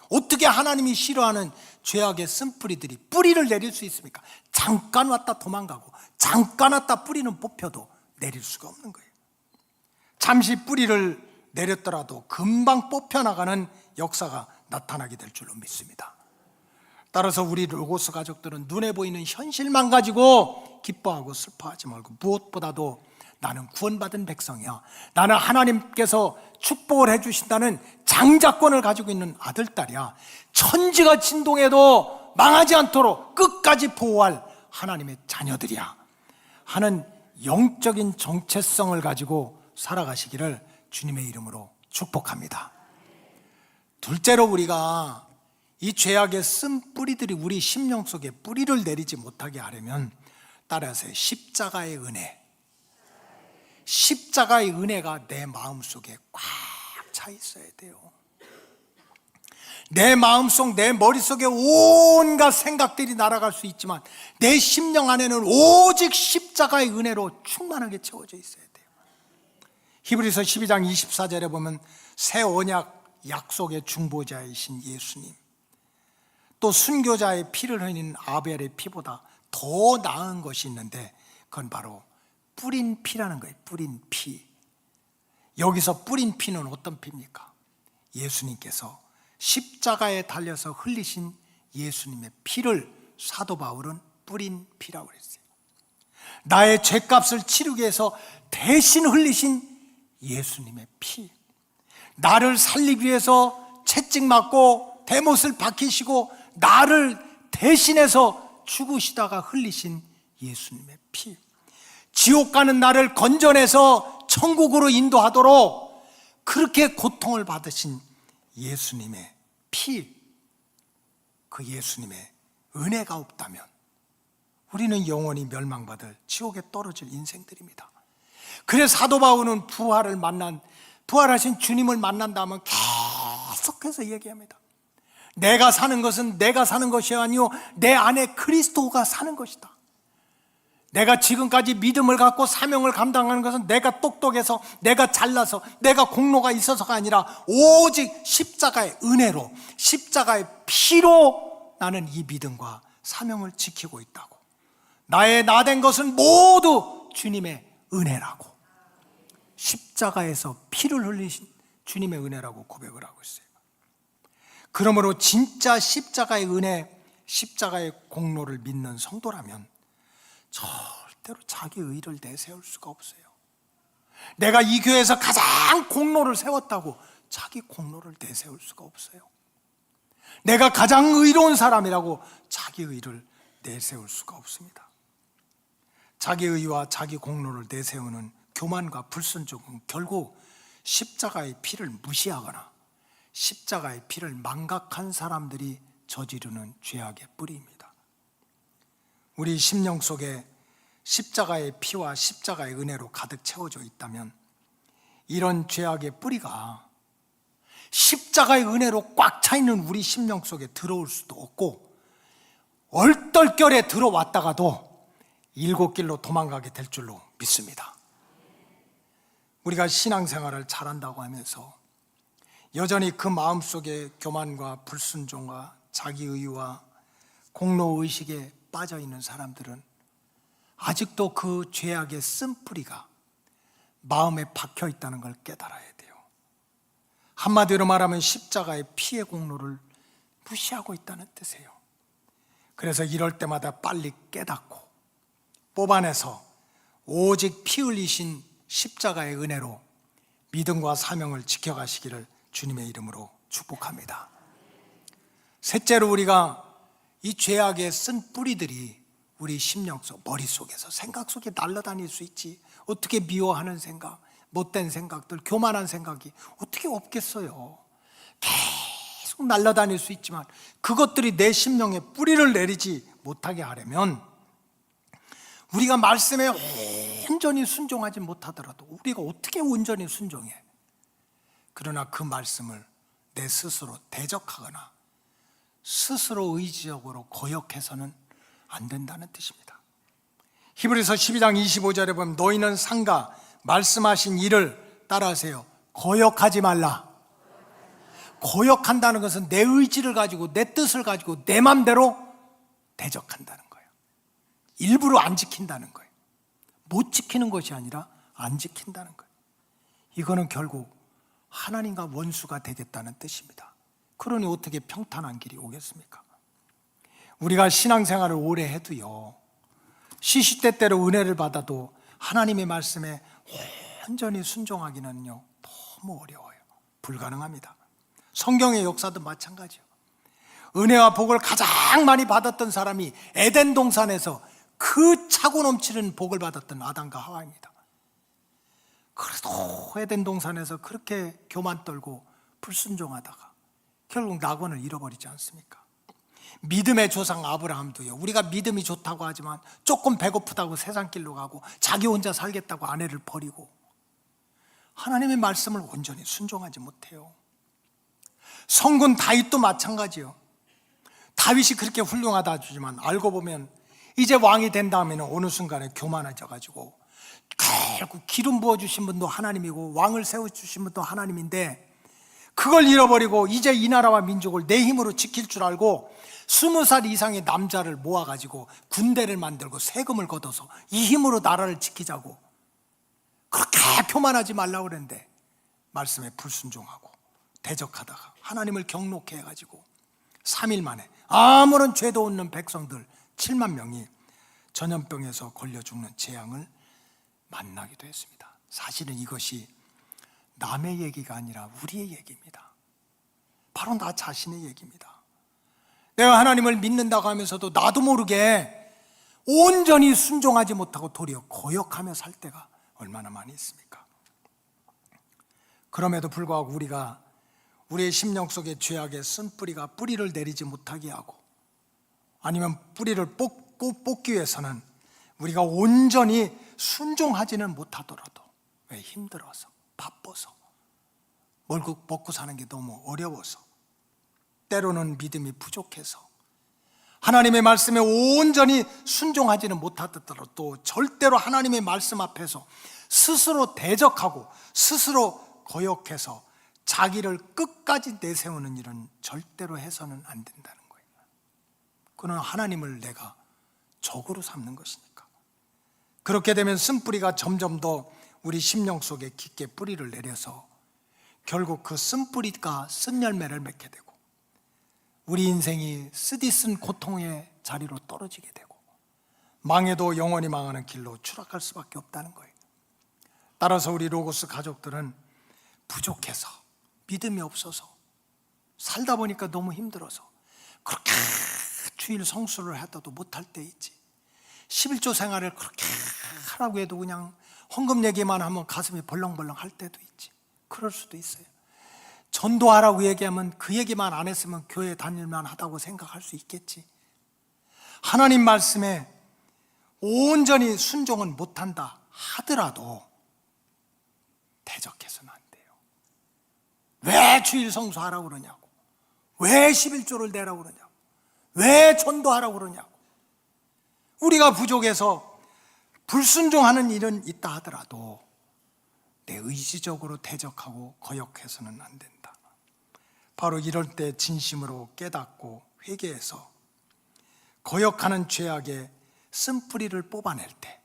[SPEAKER 3] 어떻게 하나님이 싫어하는 죄악의 쓴뿌리들이 뿌리를 내릴 수 있습니까? 잠깐 왔다 도망가고 잠깐 왔다 뿌리는 뽑혀도 내릴 수가 없는 거예요. 잠시 뿌리를 내렸더라도 금방 뽑혀나가는 역사가 나타나게 될 줄로 믿습니다. 따라서 우리 로고스 가족들은 눈에 보이는 현실만 가지고 기뻐하고 슬퍼하지 말고, 무엇보다도 나는 구원받은 백성이야, 나는 하나님께서 축복을 해주신다는 장자권을 가지고 있는 아들, 딸이야, 천지가 진동해도 망하지 않도록 끝까지 보호할 하나님의 자녀들이야 하는 영적인 정체성을 가지고 살아가시기를 주님의 이름으로 축복합니다. 둘째로, 우리가 이 죄악의 쓴 뿌리들이 우리 심령 속에 뿌리를 내리지 못하게 하려면, 따라서 십자가의 은혜, 십자가의 은혜가 내 마음속에 꽉 차 있어야 돼요. 내 마음속, 내 머릿속에 온갖 생각들이 날아갈 수 있지만 내 심령 안에는 오직 십자가의 은혜로 충만하게 채워져 있어야 돼요. 히브리서 12장 24절에 보면 새 언약 약속의 중보자이신 예수님, 또 순교자의 피를 흘린 아벨의 피보다 더 나은 것이 있는데, 그건 바로 뿌린 피라는 거예요. 뿌린 피. 여기서 뿌린 피는 어떤 피입니까? 예수님께서 십자가에 달려서 흘리신 예수님의 피를 사도 바울은 뿌린 피라고 그랬어요. 나의 죄값을 치르기 위해서 대신 흘리신 예수님의 피, 나를 살리기 위해서 채찍맞고 대못을 박히시고 나를 대신해서 죽으시다가 흘리신 예수님의 피, 지옥 가는 나를 건져내서 천국으로 인도하도록 그렇게 고통을 받으신 예수님의 피, 그 예수님의 은혜가 없다면 우리는 영원히 멸망받을 지옥에 떨어질 인생들입니다. 그래서 사도 바울은 부활하신 주님을 만난다면 계속해서 얘기합니다. 내가 사는 것은 내가 사는 것이 아니요 내 안에 그리스도가 사는 것이다. 내가 지금까지 믿음을 갖고 사명을 감당하는 것은 내가 똑똑해서, 내가 잘나서, 내가 공로가 있어서가 아니라 오직 십자가의 은혜로, 십자가의 피로 나는 이 믿음과 사명을 지키고 있다고. 나의 나된 것은 모두 주님의 은혜라고, 십자가에서 피를 흘리신 주님의 은혜라고 고백을 하고 있어요. 그러므로 진짜 십자가의 은혜, 십자가의 공로를 믿는 성도라면 절대로 자기 의를 내세울 수가 없어요. 내가 이 교회에서 가장 공로를 세웠다고 자기 공로를 내세울 수가 없어요. 내가 가장 의로운 사람이라고 자기 의를 내세울 수가 없습니다. 자기 의와 자기 공로를 내세우는 교만과 불순종은 결국 십자가의 피를 무시하거나 십자가의 피를 망각한 사람들이 저지르는 죄악의 뿌리입니다. 우리 심령 속에 십자가의 피와 십자가의 은혜로 가득 채워져 있다면 이런 죄악의 뿌리가 십자가의 은혜로 꽉 차 있는 우리 심령 속에 들어올 수도 없고, 얼떨결에 들어왔다가도 일곱 길로 도망가게 될 줄로 믿습니다. 우리가 신앙생활을 잘한다고 하면서 여전히 그 마음속에 교만과 불순종과 자기의와 공로의식에 빠져있는 사람들은 아직도 그 죄악의 쓴뿌리가 마음에 박혀있다는 걸 깨달아야 돼요. 한마디로 말하면 십자가의 피의 공로를 무시하고 있다는 뜻이에요. 그래서 이럴 때마다 빨리 깨닫고 뽑아내서 오직 피 흘리신 십자가의 은혜로 믿음과 사명을 지켜가시기를 주님의 이름으로 축복합니다. 셋째로, 우리가 이 죄악의 쓴 뿌리들이 우리 심령 속, 머릿속에서, 생각 속에 날아다닐 수 있지. 어떻게 미워하는 생각, 못된 생각들, 교만한 생각이 어떻게 없겠어요. 계속 날아다닐 수 있지만 그것들이 내 심령에 뿌리를 내리지 못하게 하려면 우리가 말씀에 온전히 순종하지 못하더라도 우리가 어떻게 온전히 순종해? 그러나 그 말씀을 내 스스로 대적하거나 스스로 의지적으로 거역해서는 안 된다는 뜻입니다. 히브리서 12장 25절에 보면 너희는 상가 말씀하신 일을 따라하세요. 거역하지 말라. 거역한다는 것은 내 의지를 가지고 내 뜻을 가지고 내 맘대로 대적한다는 거예요. 일부러 안 지킨다는 거예요. 못 지키는 것이 아니라 안 지킨다는 거예요. 이거는 결국 하나님과 원수가 되겠다는 뜻입니다. 그러니 어떻게 평탄한 길이 오겠습니까? 우리가 신앙생활을 오래 해도요, 시시때때로 은혜를 받아도 하나님의 말씀에 온전히 순종하기는요 너무 어려워요. 불가능합니다. 성경의 역사도 마찬가지요. 은혜와 복을 가장 많이 받았던 사람이 에덴 동산에서 그 차고 넘치는 복을 받았던 아담과 하와입니다. 그래도 에덴 동산에서 그렇게 교만 떨고 불순종하다가 결국 낙원을 잃어버리지 않습니까? 믿음의 조상 아브라함도요, 우리가 믿음이 좋다고 하지만 조금 배고프다고 세상 길로 가고 자기 혼자 살겠다고 아내를 버리고 하나님의 말씀을 온전히 순종하지 못해요. 성군 다윗도 마찬가지요. 다윗이 그렇게 훌륭하다 하지만 알고 보면 이제 왕이 된 다음에는 어느 순간에 교만해져 가지고 결국 기름 부어주신 분도 하나님이고 왕을 세워주신 분도 하나님인데 그걸 잃어버리고 이제 이 나라와 민족을 내 힘으로 지킬 줄 알고 20살 이상의 남자를 모아가지고 군대를 만들고 세금을 걷어서 이 힘으로 나라를 지키자고 그렇게 교만하지 말라고 그랬는데 말씀에 불순종하고 대적하다가 하나님을 경록해 가지고 3일 만에 아무런 죄도 없는 백성들 7만 명이 전염병에서 걸려 죽는 재앙을 만나기도 했습니다. 사실은 이것이 남의 얘기가 아니라 우리의 얘기입니다. 바로 나 자신의 얘기입니다. 내가 하나님을 믿는다고 하면서도 나도 모르게 온전히 순종하지 못하고 도리어 거역하며 살 때가 얼마나 많이 있습니까? 그럼에도 불구하고 우리가 우리의 심령 속의 죄악의 쓴뿌리가 뿌리를 내리지 못하게 하고 아니면 뿌리를 뽑기 위해서는 우리가 온전히 순종하지는 못하더라도 왜 힘들어서 바빠서 먹고 사는 게 너무 어려워서 때로는 믿음이 부족해서 하나님의 말씀에 온전히 순종하지는 못하더라도 절대로 하나님의 말씀 앞에서 스스로 대적하고 스스로 거역해서 자기를 끝까지 내세우는 일은 절대로 해서는 안 된다는 거예요. 그는 하나님을 내가 적으로 삼는 것이니까. 그렇게 되면 쓴뿌리가 점점 더 우리 심령 속에 깊게 뿌리를 내려서 결국 그 쓴뿌리가 쓴 열매를 맺게 되고 우리 인생이 쓰디쓴 고통의 자리로 떨어지게 되고 망해도 영원히 망하는 길로 추락할 수밖에 없다는 거예요. 따라서 우리 로고스 가족들은 부족해서 믿음이 없어서 살다 보니까 너무 힘들어서 그렇게 주일 성수를 하다도 못할 때 있지. 11조 생활을 그렇게 하라고 해도 그냥 헌금 얘기만 하면 가슴이 벌렁벌렁 할 때도 있지. 그럴 수도 있어요. 전도하라고 얘기하면 그 얘기만 안 했으면 교회 다닐만 하다고 생각할 수 있겠지. 하나님 말씀에 온전히 순종은 못한다 하더라도 대적해서는 안 돼요. 왜 주일 성수하라고 그러냐고, 왜 11조를 내라고 그러냐고, 왜 전도하라고 그러냐고. 우리가 부족해서 불순종하는 일은 있다 하더라도 내 의지적으로 대적하고 거역해서는 안 된다. 바로 이럴 때 진심으로 깨닫고 회개해서 거역하는 죄악의 쓴뿌리를 뽑아낼 때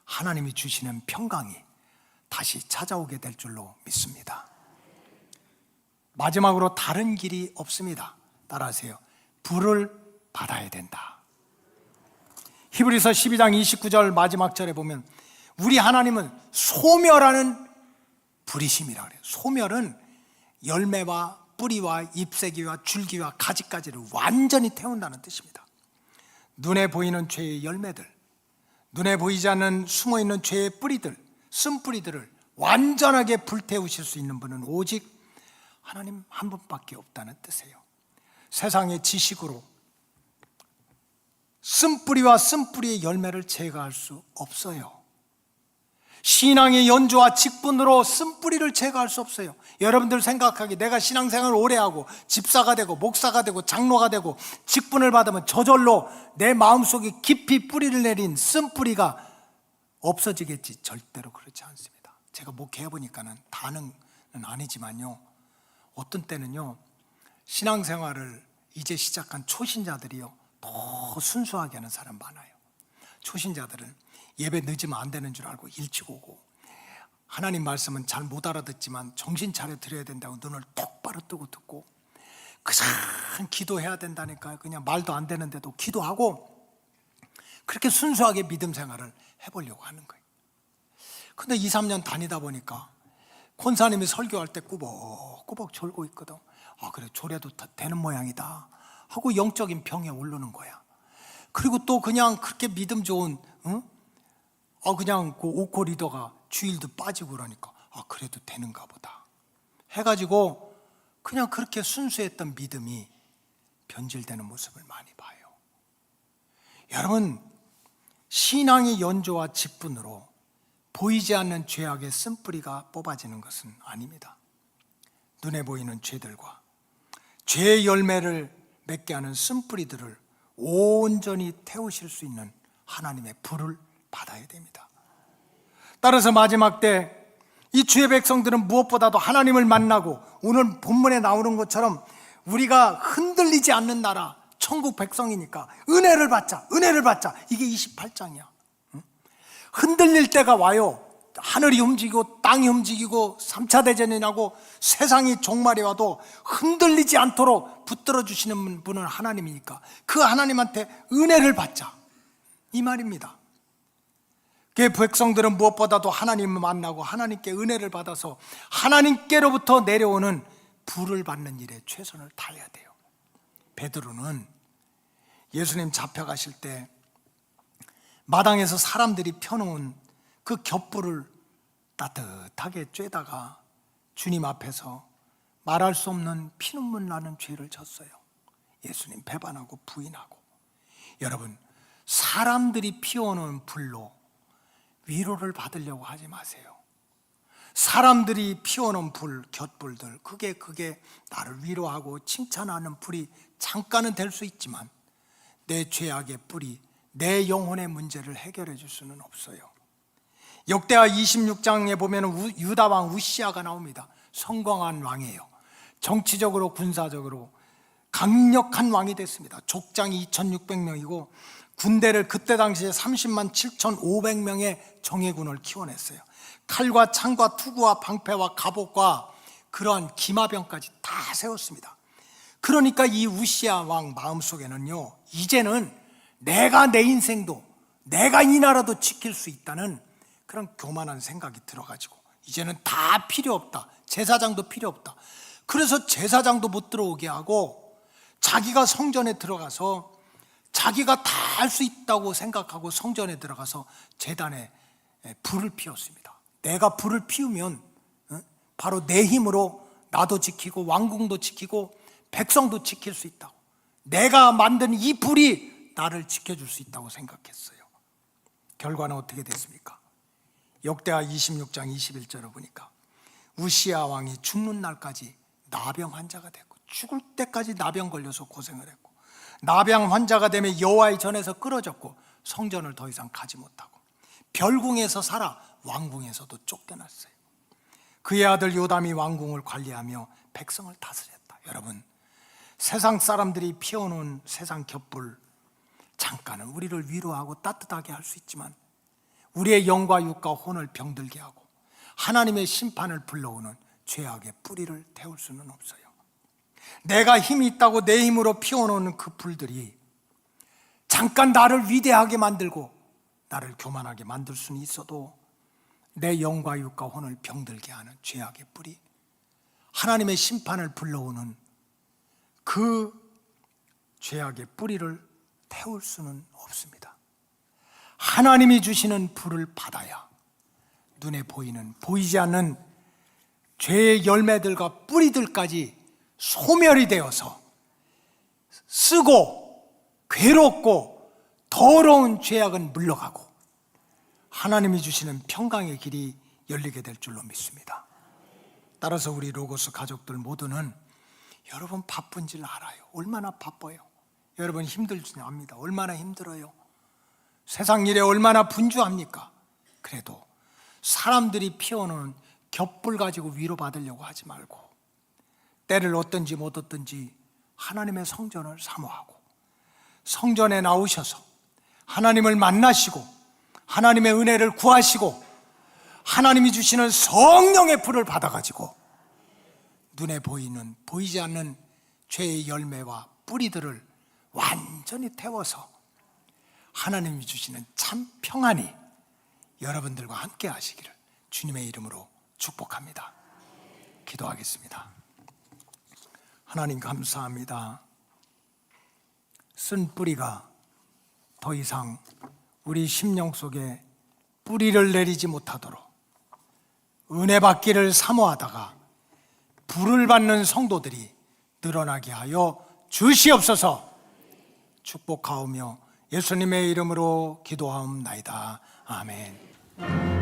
[SPEAKER 3] 하나님이 주시는 평강이 다시 찾아오게 될 줄로 믿습니다. 마지막으로 다른 길이 없습니다. 따라하세요. 불을 받아야 된다. 히브리서 12장 29절 마지막 절에 보면 우리 하나님은 소멸하는 불이심이라 그래요. 소멸은 열매와 뿌리와 잎새기와 줄기와 가지까지를 완전히 태운다는 뜻입니다. 눈에 보이는 죄의 열매들, 눈에 보이지 않는 숨어있는 죄의 뿌리들, 쓴뿌리들을 완전하게 불태우실 수 있는 분은 오직 하나님 한 분밖에 없다는 뜻이에요. 세상의 지식으로 쓴뿌리와 쓴뿌리의 열매를 제거할 수 없어요. 신앙의 연조와 직분으로 쓴뿌리를 제거할 수 없어요. 여러분들 생각하기 내가 신앙생활을 오래 하고 집사가 되고 목사가 되고 장로가 되고 직분을 받으면 저절로 내 마음속에 깊이 뿌리를 내린 쓴뿌리가 없어지겠지. 절대로 그렇지 않습니다. 제가 목회해보니까는 다는 아니지만요, 어떤 때는요 신앙생활을 이제 시작한 초신자들이요, 더 순수하게 하는 사람 많아요. 초신자들은 예배 늦으면 안 되는 줄 알고 일찍 오고, 하나님 말씀은 잘 못 알아듣지만 정신 차려 드려야 된다고 눈을 똑바로 뜨고 듣고, 그냥 기도해야 된다니까요. 그냥 말도 안 되는데도 기도하고, 그렇게 순수하게 믿음 생활을 해보려고 하는 거예요. 근데 2, 3년 다니다 보니까 권사님이 설교할 때 꾸벅꾸벅 졸고 있거든. 그래, 졸여도 되는 모양이다 하고 영적인 병에 오르는 거야. 그리고 또 그냥 그렇게 믿음 좋은 그냥 그 오코 리더가 주일도 빠지고 그러니까 그래도 되는가 보다 해가지고 그냥 그렇게 순수했던 믿음이 변질되는 모습을 많이 봐요. 여러분, 신앙의 연조와 직분으로 보이지 않는 죄악의 쓴뿌리가 뽑아지는 것은 아닙니다. 눈에 보이는 죄들과 죄의 열매를 맺게 하는 쓴뿌리들을 온전히 태우실 수 있는 하나님의 불을 받아야 됩니다. 따라서 마지막 때 이 주의 백성들은 무엇보다도 하나님을 만나고, 오늘 본문에 나오는 것처럼 우리가 흔들리지 않는 나라, 천국 백성이니까 은혜를 받자, 은혜를 받자. 이게 28장이야. 흔들릴 때가 와요. 하늘이 움직이고 땅이 움직이고 3차 대전이 나고 세상이 종말이 와도 흔들리지 않도록 붙들어 주시는 분은 하나님이니까 그 하나님한테 은혜를 받자, 이 말입니다. 그 백성들은 무엇보다도 하나님을 만나고 하나님께 은혜를 받아서 하나님께로부터 내려오는 불을 받는 일에 최선을 다해야 돼요. 베드로는 예수님 잡혀가실 때 마당에서 사람들이 펴놓은 그 겹불을 따뜻하게 쬐다가 주님 앞에서 말할 수 없는 피눈물 나는 죄를 졌어요. 예수님 배반하고 부인하고. 여러분, 사람들이 피워놓은 불로 위로를 받으려고 하지 마세요. 사람들이 피워놓은 불, 곁불들, 그게 나를 위로하고 칭찬하는 불이 잠깐은 될 수 있지만 내 죄악의 불이 내 영혼의 문제를 해결해 줄 수는 없어요. 역대하 26장에 보면 유다 왕 우시아가 나옵니다. 성공한 왕이에요. 정치적으로 군사적으로 강력한 왕이 됐습니다. 족장이 2600명이고 군대를 그때 당시에 30만 7500명의 정예군을 키워냈어요. 칼과 창과 투구와 방패와 갑옷과 그러한 기마병까지 다 세웠습니다. 그러니까 이 우시아 왕 마음속에는요, 이제는 내가 내 인생도, 내가 이 나라도 지킬 수 있다는 그런 교만한 생각이 들어가지고 이제는 다 필요 없다, 제사장도 필요 없다. 그래서 제사장도 못 들어오게 하고 자기가 성전에 들어가서 자기가 다 할 수 있다고 생각하고 성전에 들어가서 제단에 불을 피웠습니다. 내가 불을 피우면 바로 내 힘으로 나도 지키고 왕궁도 지키고 백성도 지킬 수 있다고, 내가 만든 이 불이 나를 지켜줄 수 있다고 생각했어요. 결과는 어떻게 됐습니까? 역대하 26장 21절을 보니까 우시아 왕이 죽는 날까지 나병 환자가 됐고, 죽을 때까지 나병 걸려서 고생을 했고, 나병 환자가 되면 여호와의 전에서 끊어졌고 성전을 더 이상 가지 못하고 별궁에서 살아 왕궁에서도 쫓겨났어요. 그의 아들 요담이 왕궁을 관리하며 백성을 다스렸다. 여러분, 세상 사람들이 피워놓은 세상 겹불 잠깐은 우리를 위로하고 따뜻하게 할 수 있지만 우리의 영과 육과 혼을 병들게 하고 하나님의 심판을 불러오는 죄악의 뿌리를 태울 수는 없어요. 내가 힘이 있다고 내 힘으로 피워놓는 그 불들이 잠깐 나를 위대하게 만들고 나를 교만하게 만들 수는 있어도 내 영과 육과 혼을 병들게 하는 죄악의 뿌리, 하나님의 심판을 불러오는 그 죄악의 뿌리를 태울 수는 없습니다. 하나님이 주시는 불을 받아야 눈에 보이는, 보이지 않는 죄의 열매들과 뿌리들까지 소멸이 되어서 쓰고 괴롭고 더러운 죄악은 물러가고 하나님이 주시는 평강의 길이 열리게 될 줄로 믿습니다. 따라서 우리 로고스 가족들 모두는 여러분 바쁜 줄 알아요. 얼마나 바빠요. 여러분 힘들지 압니다. 얼마나 힘들어요. 세상 일에 얼마나 분주합니까? 그래도 사람들이 피워놓은 겹불 가지고 위로받으려고 하지 말고 때를 얻든지 못 얻든지 하나님의 성전을 사모하고 성전에 나오셔서 하나님을 만나시고 하나님의 은혜를 구하시고 하나님이 주시는 성령의 불을 받아가지고 눈에 보이는 보이지 않는 죄의 열매와 뿌리들을 완전히 태워서 하나님이 주시는 참 평안이 여러분들과 함께 하시기를 주님의 이름으로 축복합니다. 기도하겠습니다. 하나님 감사합니다. 쓴 뿌리가 더 이상 우리 심령 속에 뿌리를 내리지 못하도록 은혜 받기를 사모하다가 불을 받는 성도들이 늘어나게 하여 주시옵소서. 축복하오며 예수님의 이름으로 기도하옵나이다. 아멘.